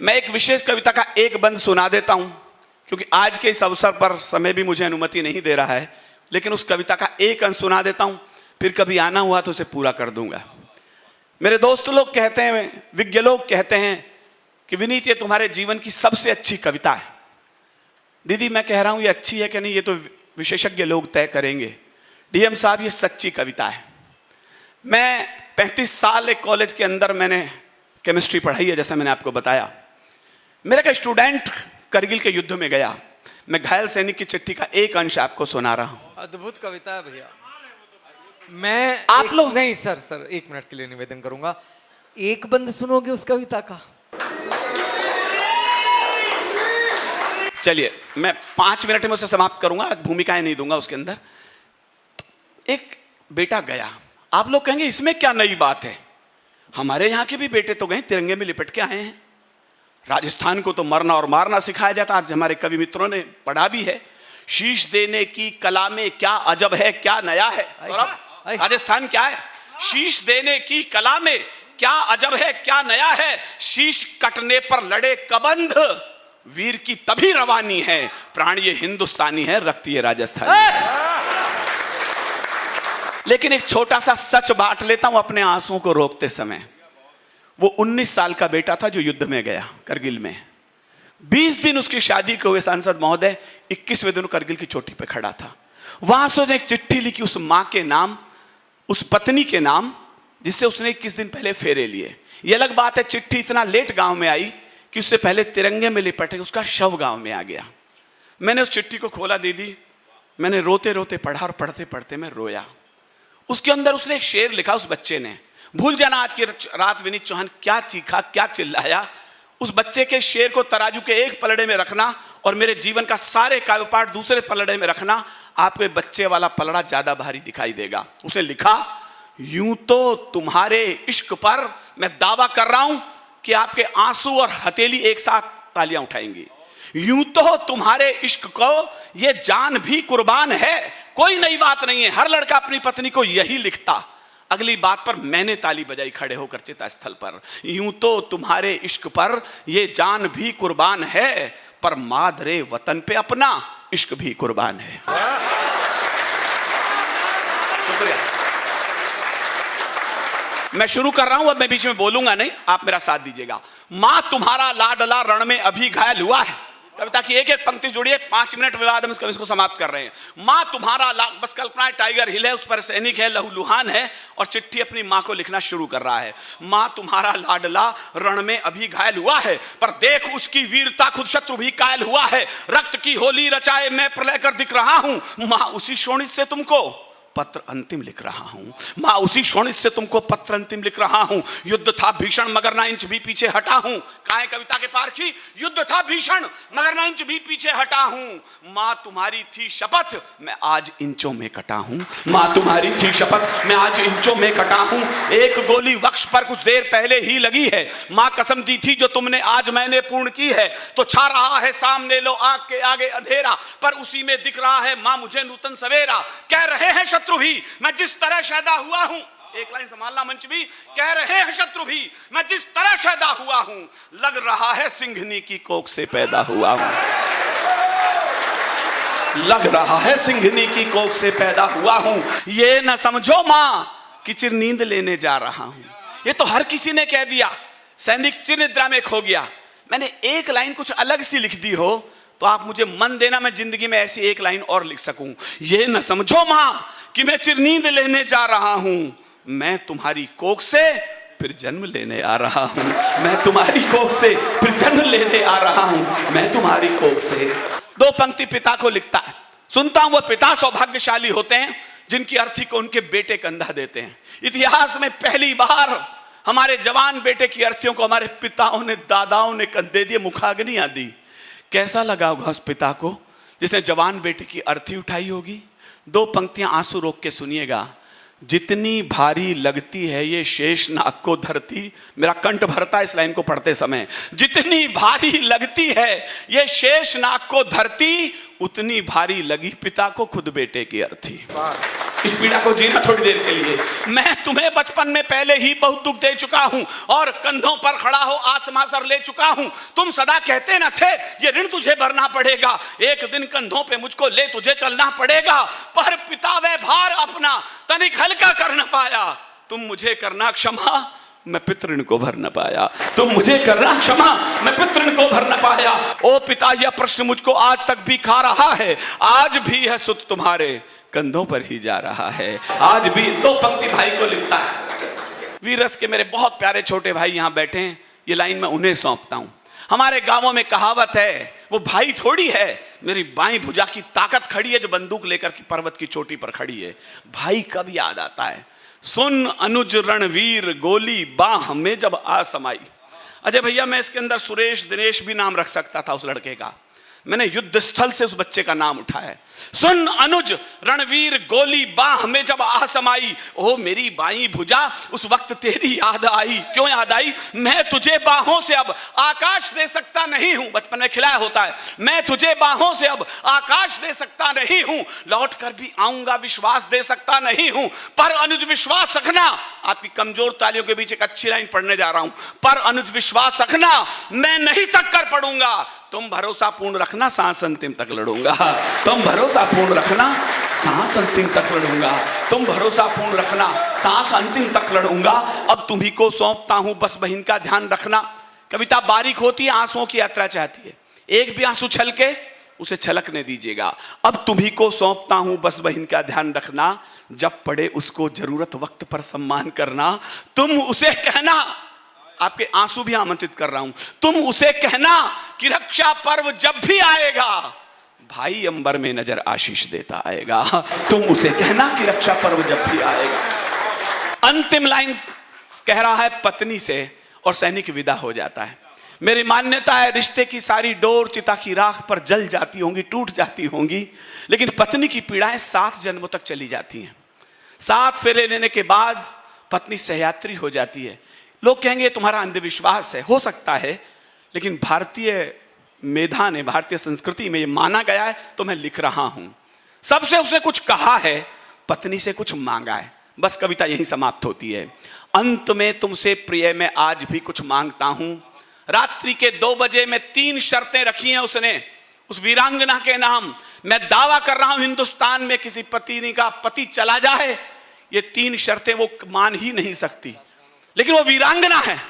मैं एक विशेष कविता का एक बंद सुना देता हूं, क्योंकि आज के इस अवसर पर समय भी मुझे अनुमति नहीं दे रहा है, लेकिन उस कविता का एक अंश सुना देता हूं, फिर कभी आना हुआ तो उसे पूरा कर दूंगा। मेरे दोस्त लोग कहते हैं, विज्ञ लोग कहते हैं कि विनीत ये तुम्हारे जीवन की सबसे अच्छी कविता है। दीदी मैं कह रहा हूं ये अच्छी है कि नहीं, ये तो विशेषज्ञ लोग तय करेंगे। डीएम साहब ये सच्ची कविता है। मैं 35 साल एक कॉलेज के अंदर मैंने केमिस्ट्री पढ़ाई है, जैसा मैंने आपको बताया। मेरा एक स्टूडेंट करगिल के युद्ध में गया। मैं घायल सैनिक की चिट्ठी का एक अंश आपको सुना रहा हूं। अद्भुत कविता है भैया। मैं आप लोग नहीं सर 1 मिनट के लिए निवेदन करूंगा, एक बंद सुनोगे उस कविता का? चलिए मैं 5 मिनट में उसे समाप्त करूंगा, भूमिकाएं नहीं दूंगा उसके अंदर। एक बेटा गया। आप लोग कहेंगे इसमें क्या नई बात है, हमारे यहां के भी बेटे तो गए, तिरंगे में लिपट के आए हैं। राजस्थान को तो मरना और मारना सिखाया जाता, आज हमारे कवि मित्रों ने पढ़ा भी है। शीश देने की कला में क्या अजब है, क्या नया है। सौरभ, राजस्थान क्या है? शीश देने की कला में क्या अजब है, क्या नया है। शीश कटने पर लड़े कबंध, वीर की तभी रवानी है। प्राण ये हिंदुस्तानी है, रक्त ये राजस्थानी। लेकिन एक छोटा सा सच बांट लेता हूं अपने आंसुओं को रोकते समय। वो 19 साल का बेटा था जो युद्ध में गया करगिल में। 20 दिन उसकी शादी के हुए सांसद महोदय, 21वें दिन करगिल की चोटी पे खड़ा था। वहां से उसने एक चिट्ठी लिखी उस मां के नाम, उस पत्नी के नाम, जिससे उसने 21 दिन पहले फेरे लिए। ये अलग बात है चिट्ठी इतना लेट गांव में आई कि उससे पहले तिरंगे में लिपटे उसका शव गांव में आ गया। मैंने उस चिट्ठी को खोला दीदी, मैंने रोते रोते पढ़ा और पढ़ते पढ़ते मैं रोया। उसके अंदर उसने एक शेर लिखा उस बच्चे ने। भूल जाना आज की रात विनीत चौहान क्या चीखा, क्या चिल्लाया। उस बच्चे के शेर को तराजू के एक पलड़े में रखना और मेरे जीवन का सारे काव्य पाठ दूसरे पलड़े में रखना, आपके बच्चे वाला पलड़ा ज्यादा भारी दिखाई देगा। उसने लिखा, यूं तो तुम्हारे इश्क पर मैं दावा कर रहा हूं कि आपके आंसू और हथेली एक साथ तालियां उठाएंगी। यूं तो तुम्हारे इश्क को ये जान भी कुर्बान है। कोई नई बात नहीं है, हर लड़का अपनी पत्नी को यही लिखता। अगली बात पर मैंने ताली बजाई खड़े होकर चिता स्थल पर। यूं तो तुम्हारे इश्क पर ये जान भी कुर्बान है, पर मादरे वतन पे अपना इश्क भी कुर्बान है। शुक्रिया। मैं शुरू कर रहा हूं, अब मैं बीच में बोलूंगा नहीं, आप मेरा साथ दीजिएगा। मां तुम्हारा लाडला रण में अभी घायल हुआ है। कविता की एक एक पंक्ति जुड़िए, 5 मिनट में बाद हम इसको समाप्त कर रहे हैं। मां तुम्हारा बस कल्पना है टाइगर हिल है, उस पर सैनिक है, लहूलुहान है और चिट्ठी अपनी मां को लिखना शुरू कर रहा है। मां तुम्हारा लाडला रण में अभी घायल हुआ है, पर देख उसकी वीरता खुद शत्रु भी कायल हुआ है। रक्त की होली रचाए मैं प्रलय कर दिख रहा हूं, मां उसी शोणित से तुमको पत्र अंतिम लिख रहा हूं। मां उसी शोणित से तुमको पत्र अंतिम लिख रहा हूं। युद्ध था भीषण मगर ना इंच भी पीछे हटा हूं। काहे कविता के पारखी, युद्ध था भीषण मगर ना इंच भी पीछे हटा हूं। मां तुम्हारी थी शपथ मैं आज इंचों में कटा हूं। मां तुम्हारी थी शपथ मैं आज इंचों में कटा हूं। एक गोली वक्ष पर कुछ देर पहले ही लगी है। मां कसम दी थी जो तुमने आज मैंने पूर्ण की है। तो छा रहा है सामने लो आग के आगे अंधेरा, पर उसी में दिख रहा है मां मुझे नूतन सवेरा। कह रहे हैं शत्रु भी मैं जिस तरह शैदा हुआ हूं, एक लाइन संभालना मंच भी, कह रहे हैं शत्रु भी मैं जिस तरह शैदा हुआ हूं, लग रहा है सिंघनी की कोख से पैदा हुआ हूं। लग रहा है सिंघनी की कोख से पैदा हुआ हूं। ये न समझो मां कि चिर नींद लेने जा रहा हूं। ये तो हर किसी ने कह दिया, सैनिक चिर निद्रा में खो गया। मैंने एक लाइन कुछ अलग सी लिख दी हो तो आप मुझे मन देना, मैं जिंदगी में ऐसी एक लाइन और लिख सकूं। ये न समझो मां कि मैं चिर नींद लेने जा रहा हूं, मैं तुम्हारी कोख से फिर जन्म लेने आ रहा हूं। मैं तुम्हारी कोख से फिर जन्म लेने आ रहा हूं। मैं तुम्हारी कोख से। 2 पंक्ति पिता को लिखता है। सुनता हूं वो पिता सौभाग्यशाली होते हैं जिनकी अर्थी को उनके बेटे कंधा देते हैं। इतिहास में पहली बार हमारे जवान बेटे की अर्थियों को हमारे पिताओं ने, दादाओं ने दे दिए, मुखाग्नियां दी। कैसा लगा होगा उस पिता को जिसने जवान बेटे की अर्थी उठाई होगी। 2 पंक्तियां आंसू रोक के सुनिएगा। जितनी भारी लगती है ये शेष नाग को धरती, मेरा कंठ भरता है इस लाइन को पढ़ते समय। जितनी भारी लगती है ये शेष नाग को धरती, उतनी भारी लगी पिता को खुद बेटे की अर्थी। इस पीड़ा को जीना थोड़ी देर के लिए। मैं तुम्हें बचपन में पहले ही बहुत दुख दे चुका हूं और कंधों पर खड़ा हो आसमां सर ले चुका हूं। तुम सदा कहते न थे ये ऋण तुझे भरना पड़ेगा, एक दिन कंधों पे मुझको ले तुझे चलना पड़ेगा। पर पिता वह भार अपना तनिक हल्का कर न पाया, तुम मुझे करना क्षमा मैं पितृण को भर न पाया। तुम मुझे करना क्षमा मैं पितृण को भर न पाया। ओ पिता, यह प्रश्न मुझको आज तक भी खा रहा है, आज भी है सुत तुम्हारे कंधों पर ही जा रहा है, आज भी। दो पंक्ति भाई को लिखता है। वीरस के मेरे बहुत प्यारे छोटे भाई यहां बैठे हैं, ये लाइन मैं उन्हें सौंपता हूं। हमारे गांवों में कहावत है, वो भाई थोड़ी है, मेरी बाईं भुजा की ताकत खड़ी है जो बंदूक लेकर की पर्वत की चोटी पर खड़ी है। भाई कब याद आता है, सुन अनुज रणवीर गोली बाह में जब आ समाई। अजय भैया, मैं इसके अंदर सुरेश दिनेश भी नाम रख सकता था उस लड़के का, मैंने युद्ध स्थल से उस बच्चे का नाम उठाया है। सुन अनुज रणवीर गोली बाह में जब आ समाई, ओ मेरी बाईं भुजा उस वक्त तेरी याद आई। क्यों याद आई? मैं तुझे बाहों से अब आकाश दे सकता नहीं हूं, बचपन में खिलाया होता है, मैं तुझे बाहों से अब आकाश दे सकता नहीं हूं, लौट कर भी आऊंगा विश्वास दे सकता नहीं हूं। पर अनुज विश्वास रखना, आपकी कमजोर तालियों के बीच एक अच्छी लाइन पढ़ने जा रहा हूं। पर अनुज विश्वास रखना, मैं नहीं तक कर पड़ूंगा, तुम भरोसा पूर्ण रखना, सांस अंतिम तक लड़ूंगा। तुम भरोसा पूर्ण रखना, सांस अंतिम तक लड़ूंगा। तुम भरोसा पूर्ण रखना, सांस अंतिम तक लड़ूंगा। अब तुम्ही को सौंपता हूं बस बहन का ध्यान रखना। कविता बारीक होती है, आंसुओं की यात्रा चाहती है, एक भी आंसू छलके उसे छलकने दीजिएगा। अब तुम्ही को सौंपता हूं बस बहन का ध्यान रखना, जब पड़े उसको जरूरत वक्त पर सम्मान करना। तुम उसे कहना, आपके आंसू भी आमंत्रित कर रहा हूं, तुम उसे कहना कि रक्षा पर्व जब भी आएगा भाई अंबर में नजर आशीष देता आएगा। तुम उसे कहना कि रक्षा पर्व जब भी आएगा। अंतिम लाइन कह रहा है पत्नी से और सैनिक विदा हो जाता है। मेरी मान्यता है रिश्ते की सारी डोर चिता की राख पर जल जाती होंगी, टूट जाती होंगी, लेकिन पत्नी की पीड़ाएं 7 जन्मों तक चली जाती हैं। 7 फेरे लेने के बाद पत्नी सहयात्री हो जाती है। लोग कहेंगे तुम्हारा अंधविश्वास है, हो सकता है, लेकिन भारतीय मेधा ने, भारतीय संस्कृति में ये माना गया है, तो मैं लिख रहा हूं। सबसे उसने कुछ कहा है, पत्नी से कुछ मांगा है। बस कविता यहीं समाप्त होती है। अंत में तुमसे प्रिय मैं आज भी कुछ मांगता हूं। रात्रि के 2 बजे में 3 शर्तें रखी हैं उसने उस वीरांगना के नाम। मैं दावा कर रहा हूं हिंदुस्तान में किसी पत्नी का पति चला जाए, ये 3 शर्तें वो मान ही नहीं सकती, लेकिन वो वीरांगना है,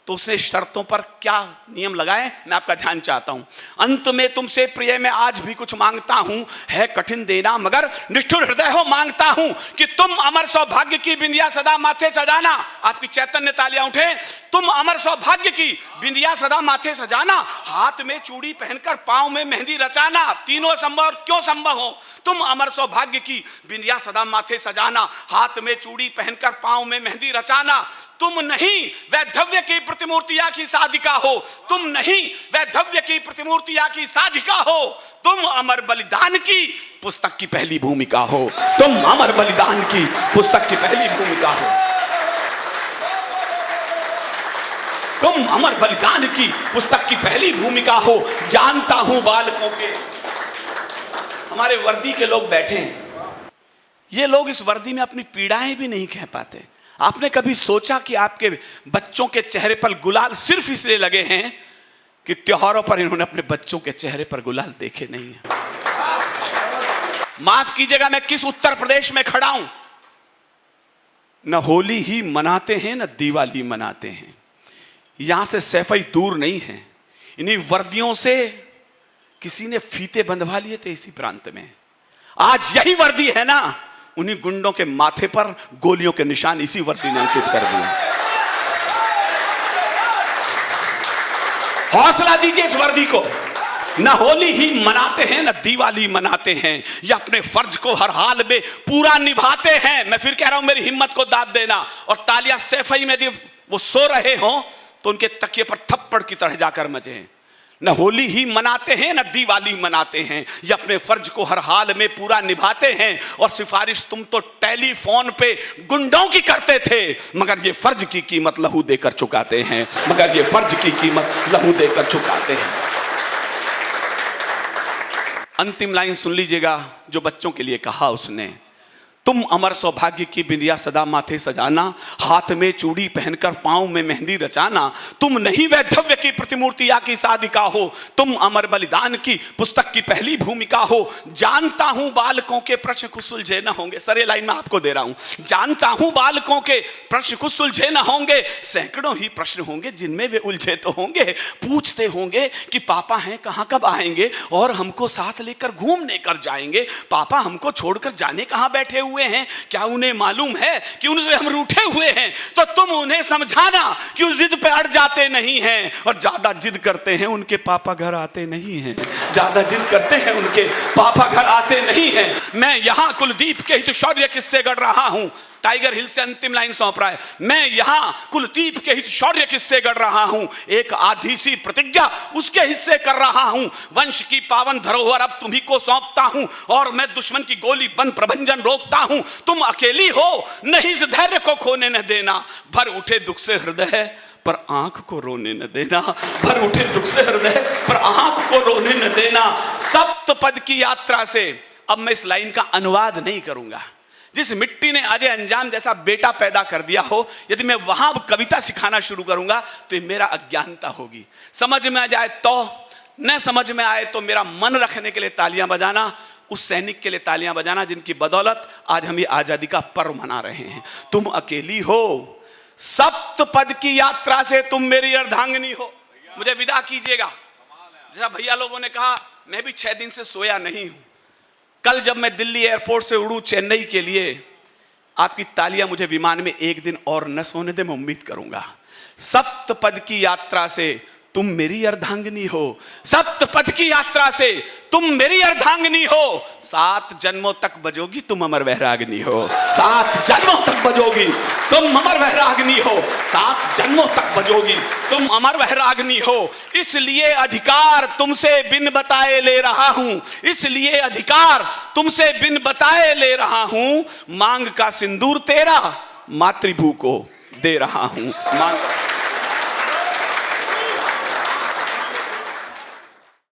तो उसने शर्तों पर क्या नियम लगाए मैं आपका ध्यान चाहता हूं। अंत में तुमसे प्रिय मैं आज भी कुछ मांगता हूं, है कठिन देना मगर निष्ठुर हृदय हो मांगता हूं, कि तुम अमर सौभाग्य की बिंदिया सदा माथे सजाना। आपकी चैतन्य तालियां उठे। तुम अमर सौभाग्य की बिंदिया सदा माथे सजाना, हाथ में चूड़ी पहनकर पांव में मेहंदी रचाना। तीनों संभव, क्यों संभव हो? तुम अमर सौभाग्य की बिंदिया सदा माथे सजाना, हाथ में चूड़ी पहनकर पांव में मेहंदी रचाना। तुम नहीं वैधव्य की प्रतिमूर्तियां की साधिका हो, तुम नहीं वैधव्य की प्रतिमूर्तियां की साधिका हो, तुम अमर बलिदान की पुस्तक की पहली भूमिका हो। तुम अमर बलिदान की पुस्तक की पहली भूमिका हो। तुम अमर बलिदान की पुस्तक की पहली भूमिका हो। जानता हूं बालकों के, हमारे वर्दी के लोग बैठे हैं, ये लोग इस वर्दी में अपनी पीड़ाएं भी नहीं कह पाते। आपने कभी सोचा कि आपके बच्चों के चेहरे पर गुलाल सिर्फ इसलिए लगे हैं कि त्योहारों पर इन्होंने अपने बच्चों के चेहरे पर गुलाल देखे नहीं है? माफ कीजिएगा, मैं किस उत्तर प्रदेश में खड़ा हूं? न होली ही मनाते हैं न दिवाली मनाते हैं। यहां से सैफई दूर नहीं है। इन्हीं वर्दियों से किसी ने फीते बंधवा लिए थे इसी प्रांत में। आज यही वर्दी है ना, उन्हीं गुंडों के माथे पर गोलियों के निशान इसी वर्दी ने अंकित कर दिए। हौसला दीजिए इस वर्दी को। न होली ही मनाते हैं न दिवाली मनाते हैं, ये अपने फर्ज को हर हाल में पूरा निभाते हैं। मैं फिर कह रहा हूं, मेरी हिम्मत को दाद देना। और तालियां सैफई में यदि वो सो रहे हो तो उनके तकिए पर थप्पड़ की तरह जाकर मचे। न होली ही मनाते हैं न दिवाली मनाते हैं, ये अपने फर्ज को हर हाल में पूरा निभाते हैं। और सिफारिश तुम तो टेलीफोन पे गुंडों की करते थे, मगर ये फर्ज की कीमत लहू देकर चुकाते हैं, मगर ये फर्ज की कीमत लहू देकर चुकाते हैं। अंतिम लाइन सुन लीजिएगा जो बच्चों के लिए कहा उसने। तुम अमर सौभाग्य की बिंदिया सदा माथे सजाना, हाथ में चूड़ी पहनकर पांव में मेहंदी रचाना। तुम नहीं वैधव्य की प्रतिमूर्ति या की साधिका हो, तुम अमर बलिदान की पुस्तक की पहली भूमिका हो। जानता हूं बालकों के प्रश्न कुछ सुलझे न होंगे, सर ये लाइन मैं आपको दे रहा हूं। जानता हूं बालकों के प्रश्न कुछ सुलझे न होंगे, सैकड़ों ही प्रश्न होंगे जिनमें वे उलझे तो होंगे। पूछते होंगे कि पापा हैं कहां, कब आएंगे और हमको साथ लेकर घूमने कर जाएंगे। पापा हमको छोड़कर जाने कहां बैठे हुए हैं, क्या उन्हें मालूम है कि उनसे हम रूठे हुए हैं? तो तुम उन्हें समझाना कि उस जिद पे अड़ जाते नहीं हैं। और ज्यादा जिद करते हैं उनके पापा घर आते नहीं हैं, ज्यादा जिद करते हैं उनके पापा घर आते नहीं हैं। मैं यहां कुलदीप के हित शौर्य किस्से गढ़ रहा हूं। टाइगर हिल से अंतिम लाइन सौंप रहा है। मैं यहां कुलदीप के हित शौर्य किस्से गढ़ रहा हूं, एक आधी सी प्रतिज्ञा उसके हिस्से कर रहा हूं। वंश की पावन धरोहर अब तुम्ही को सौंपता हूं, और मैं दुश्मन की गोली बंद प्रभंजन रोकता हूं। तुम अकेली हो, नहीं इस धैर्य को खोने न देना। भर उठे दुख से हृदय पर आंख को रोने न देना, भर उठे दुख से हृदय पर आंख को रोने न देना। सप्तपद की यात्रा से, अब मैं इस लाइन का अनुवाद नहीं करूंगा। जिस मिट्टी ने अजय अंजाम जैसा बेटा पैदा कर दिया हो, यदि मैं वहां कविता सिखाना शुरू करूंगा तो ये मेरा अज्ञानता होगी। समझ में आ जाए तो, न समझ में आए तो मेरा मन रखने के लिए तालियां बजाना, उस सैनिक के लिए तालियां बजाना जिनकी बदौलत आज हम ये आजादी का पर्व मना रहे हैं। तुम अकेली हो, सप्तपद की यात्रा से तुम मेरी अर्धांगिनी हो। मुझे विदा कीजिएगा। जैसा भैया लोगों ने कहा, मैं भी 6 दिन से सोया नहीं हूं। कल जब मैं दिल्ली एयरपोर्ट से उड़ूं चेन्नई के लिए, आपकी तालियां मुझे विमान में एक दिन और न सोने दे, मैं उम्मीद करूंगा। सप्तपद की यात्रा से तुम मेरी अर्धांगिनी हो, सप्तपद की यात्रा से तुम मेरी अर्धांगिनी हो। 7 जन्मों तक बजोगी तुम अमर वैरागिनी हो, 7 जन्मों तक बजोगी तुम अमर वैरागिनी हो, 7 जन्मों तक बजोगी तुम अमर वैरागिनी हो। इसलिए अधिकार तुमसे बिन बताए ले रहा हूं, इसलिए अधिकार तुमसे बिन बताए ले रहा हूं। मांग का सिंदूर तेरा मातृभू को दे रहा हूं। मांग